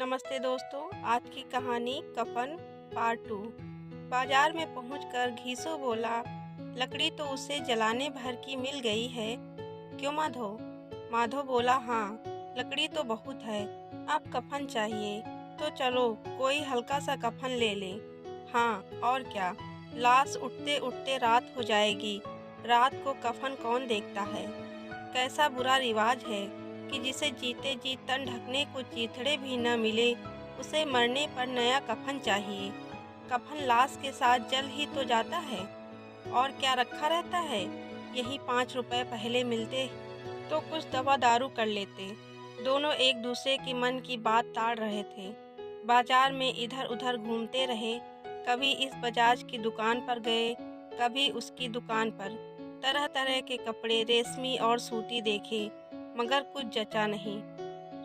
नमस्ते दोस्तों। आज की कहानी कफन पार्ट 2। बाजार में पहुंचकर घीसू बोला, लकड़ी तो उसे जलाने भर की मिल गई है, क्यों माधो? माधो बोला, हाँ, लकड़ी तो बहुत है, अब कफन चाहिए तो चलो कोई हल्का सा कफन ले ले। हाँ और क्या, लाश उठते उठते रात हो जाएगी, रात को कफन कौन देखता है? कैसा बुरा रिवाज है कि जिसे जीते जी तन ढकने को चीथड़े भी न मिले, उसे मरने पर नया कफन चाहिए। कफन लाश के साथ जल ही तो जाता है, और क्या रखा रहता है? यही 5 रुपए पहले मिलते तो कुछ दवा दारू कर लेते। दोनों एक दूसरे के मन की बात ताड़ रहे थे। बाजार में इधर उधर घूमते रहे, कभी इस बजाज की दुकान पर गए, कभी उसकी दुकान पर। तरह तरह के कपड़े रेशमी और सूती देखे, मगर कुछ जचा नहीं।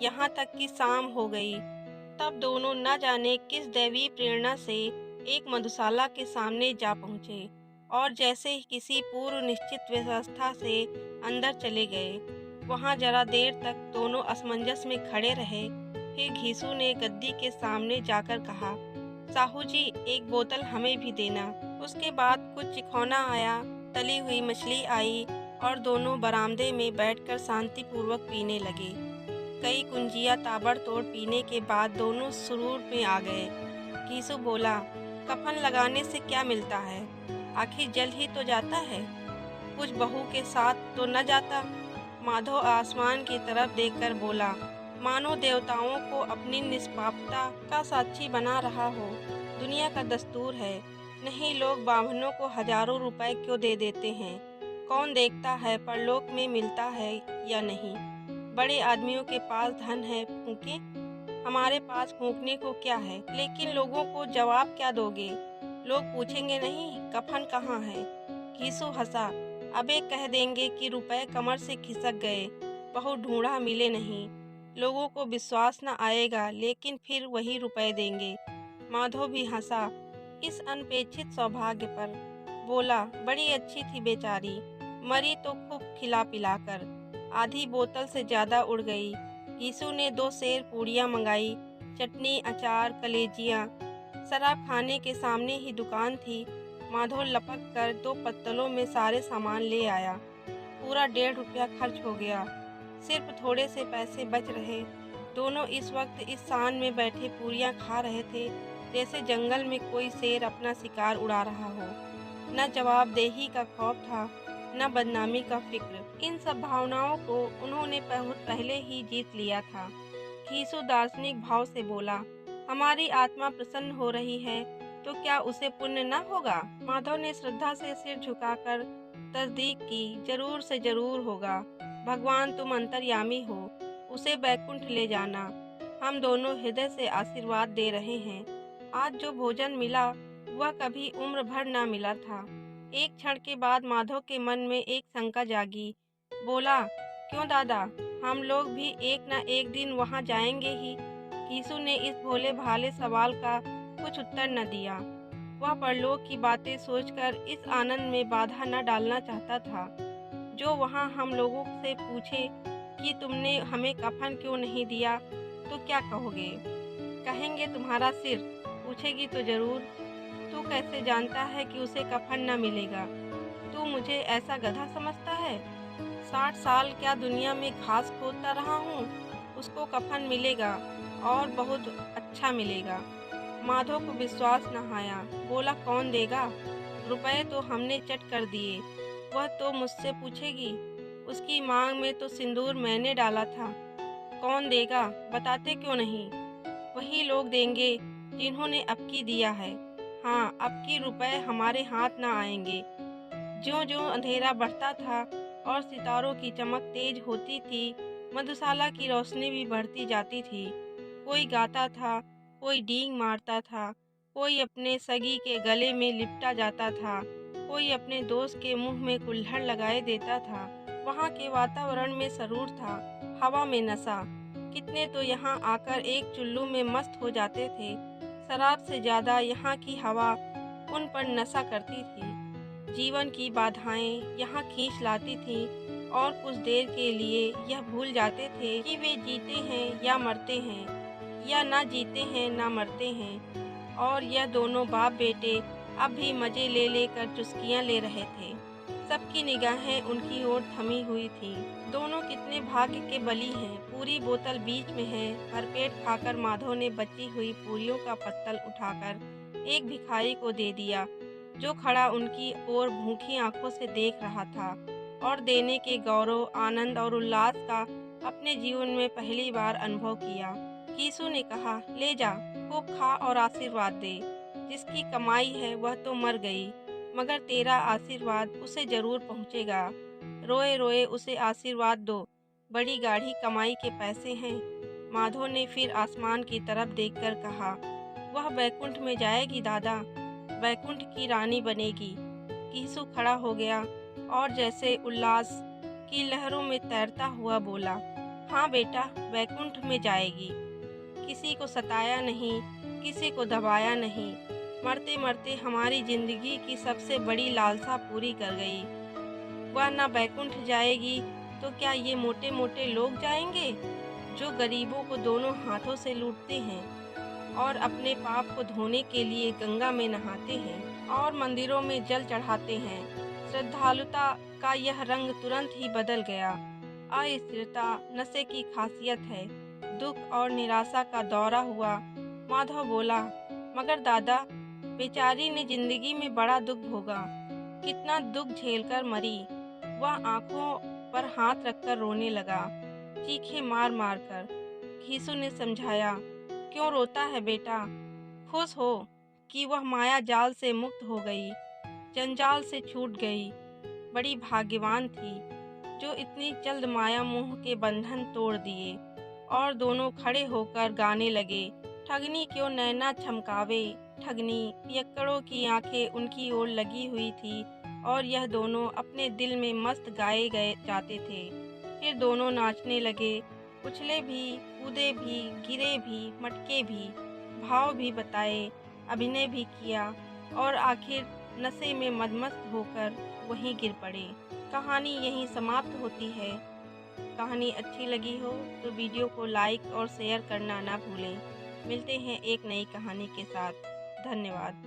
यहाँ तक कि शाम हो गई, तब दोनों न जाने किस दैवीय प्रेरणा से एक मधुशाला के सामने जा पहुँचे और जैसे ही किसी पूर्व निश्चित व्यवस्था से अंदर चले गए। वहाँ जरा देर तक दोनों असमंजस में खड़े रहे। फिर घीसू ने गद्दी के सामने जाकर कहा, साहू जी, एक बोतल हमें भी देना। उसके बाद कुछ चिखौना आया, तली हुई मछली आई और दोनों बरामदे में बैठकर शांतिपूर्वक पीने लगे। कई कुंजिया ताबड़तोड़ पीने के बाद दोनों सुरूर में आ गए। घीसू बोला, कफन लगाने से क्या मिलता है? आखिर जल ही तो जाता है, कुछ बहू के साथ तो न जाता। माधव आसमान की तरफ देखकर बोला, मानो देवताओं को अपनी निष्पापता का साक्षी बना रहा हो। दुनिया का दस्तूर है, नहीं लोग बाभनों को हजारों रुपए क्यों दे देते हैं? कौन देखता है परलोक में मिलता है या नहीं? बड़े आदमियों के पास धन है, फूंके, हमारे पास फूंकने को क्या है? लेकिन लोगों को जवाब क्या दोगे? लोग पूछेंगे नहीं कफन कहाँ है? घीसू हंसा, अबे कह देंगे कि रुपए कमर से खिसक गए, बहू ढूंढा मिले नहीं। लोगों को विश्वास न आएगा, लेकिन फिर वही रुपए देंगे। माधव भी हंसा इस अनपेक्षित सौभाग्य पर। बोला, बड़ी अच्छी थी बेचारी, मरी तो खूब खिला पिलाकर, आधी बोतल से ज्यादा उड़ गई। घीसू ने 2 सेर पूड़ियाँ मंगाई, चटनी, अचार, कलेजियाँ। शराब खाने के सामने ही दुकान थी। माधव लपक कर 2 पत्तलों में सारे सामान ले आया। पूरा 1.5 रुपया खर्च हो गया, सिर्फ थोड़े से पैसे बच रहे। दोनों इस वक्त इस शान में बैठे पूरियां खा रहे थे जैसे जंगल में कोई शेर अपना शिकार उड़ा रहा हो। न जवाबदेही का खौफ था, न बदनामी का फिक्र। इन सब भावनाओं को उन्होंने बहुत पहले ही जीत लिया था। घीसू दार्शनिक भाव से बोला, हमारी आत्मा प्रसन्न हो रही है तो क्या उसे पुण्य न होगा? माधव ने श्रद्धा से सिर झुकाकर तस्दीक की, जरूर से जरूर होगा। भगवान तुम अंतर्यामी हो, उसे बैकुंठ ले जाना। हम दोनों हृदय से आशीर्वाद दे रहे हैं। आज जो भोजन मिला वह कभी उम्र भर न मिला था। एक क्षण के बाद माधव के मन में एक शंका जागी। बोला, क्यों दादा, हम लोग भी एक न एक दिन वहां जाएंगे ही। घीसू ने इस भोले भाले सवाल का कुछ उत्तर न दिया। वह परलोक की बातें सोचकर इस आनंद में बाधा न डालना चाहता था। जो वहां हम लोगों से पूछे कि तुमने हमें कफन क्यों नहीं दिया तो क्या कहोगे? कहेंगे तुम्हारा सिर। पूछेगी तो जरूर, तू कैसे जानता है कि उसे कफन न मिलेगा? तू मुझे ऐसा गधा समझता है? 60 साल क्या दुनिया में घास खोदता रहा हूँ, उसको कफन मिलेगा और बहुत अच्छा मिलेगा। माधव को विश्वास न आया। बोला, कौन देगा? रुपए तो हमने चट कर दिए, वह तो मुझसे पूछेगी। उसकी मांग में तो सिंदूर मैंने डाला था। कौन देगा, बताते क्यों नहीं? वही लोग देंगे जिन्होंने अबकी दिया है। हाँ, अबकी रुपए हमारे हाथ न आएंगे। ज्यों-ज्यों अंधेरा बढ़ता था और सितारों की चमक तेज होती थी, मधुशाला की रोशनी भी बढ़ती जाती थी। कोई गाता था, कोई डींग मारता था, कोई अपने सगी के गले में लिपटा जाता था, कोई अपने दोस्त के मुंह में कुल्हड़ लगाए देता था। वहाँ के वातावरण में सरूर था, हवा में नशा। कितने तो यहाँ आकर एक चुल्लू में मस्त हो जाते थे। शराब से ज्यादा यहाँ की हवा उन पर नशा करती थी। जीवन की बाधाएं यहाँ खींच लाती थीं और कुछ देर के लिए यह भूल जाते थे कि वे जीते हैं या मरते हैं। या ना जीते हैं ना मरते हैं। और यह दोनों बाप बेटे अब भी मज़े ले लेकर चुस्कियाँ ले रहे थे। सबकी निगाहें उनकी ओर थमी हुई थी। दोनों कितने भाग्य के बली हैं। पूरी बोतल बीच में है। भरपेट खाकर माधव ने बची हुई पूरियों का पत्तल उठाकर एक भिखारी को दे दिया, जो खड़ा उनकी ओर भूखी आंखों से देख रहा था और देने के गौरव, आनंद और उल्लास का अपने जीवन में पहली बार अनुभव किया। कीसू ने कहा, ले जा, खूब खा और आशीर्वाद दे। जिसकी कमाई है वह तो मर गई, मगर तेरा आशीर्वाद उसे जरूर पहुँचेगा। रोए रोए उसे आशीर्वाद दो, बड़ी गाढ़ी कमाई के पैसे हैं। माधव ने फिर आसमान की तरफ देखकर कहा, वह बैकुंठ में जाएगी दादा, बैकुंठ की रानी बनेगी। कीसू खड़ा हो गया और जैसे उल्लास की लहरों में तैरता हुआ बोला, हाँ बेटा, बैकुंठ में जाएगी। किसी को सताया नहीं, किसी को दबाया नहीं, मरते मरते हमारी जिंदगी की सबसे बड़ी लालसा पूरी कर गई। वह न बैकुंठ जाएगी तो क्या ये मोटे मोटे लोग जाएंगे, जो गरीबों को दोनों हाथों से लूटते हैं और अपने पाप को धोने के लिए गंगा में नहाते हैं और मंदिरों में जल चढ़ाते हैं। श्रद्धालुता का यह रंग तुरंत ही बदल गया। अस्थिरता नशे की खासियत है। दुख और निराशा का दौरा हुआ। माधव बोला, मगर दादा, बेचारी ने जिंदगी में बड़ा दुख भोगा, कितना दुख झेलकर मरी। वह आंखों पर हाथ रखकर रोने लगा, चीखें मार मार कर। घीसू ने समझाया, क्यों रोता है बेटा, खुश हो कि वह माया जाल से मुक्त हो गई, जंजाल से छूट गई। बड़ी भाग्यवान थी जो इतनी जल्द माया मोह के बंधन तोड़ दिए। और दोनों खड़े होकर गाने लगे, ठगनी क्यों नैना छमकावे, ठगनी। पियक्कड़ों की आंखें उनकी ओर लगी हुई थी और यह दोनों अपने दिल में मस्त गाए गए जाते थे। फिर दोनों नाचने लगे, उछले भी, कूदे भी, गिरे भी, मटके भी, भाव भी बताए, अभिनय भी किया और आखिर नशे में मदमस्त होकर वहीं गिर पड़े। कहानी यहीं समाप्त होती है। कहानी अच्छी लगी हो तो वीडियो को लाइक और शेयर करना ना भूलें। मिलते हैं एक नई कहानी के साथ। धन्यवाद।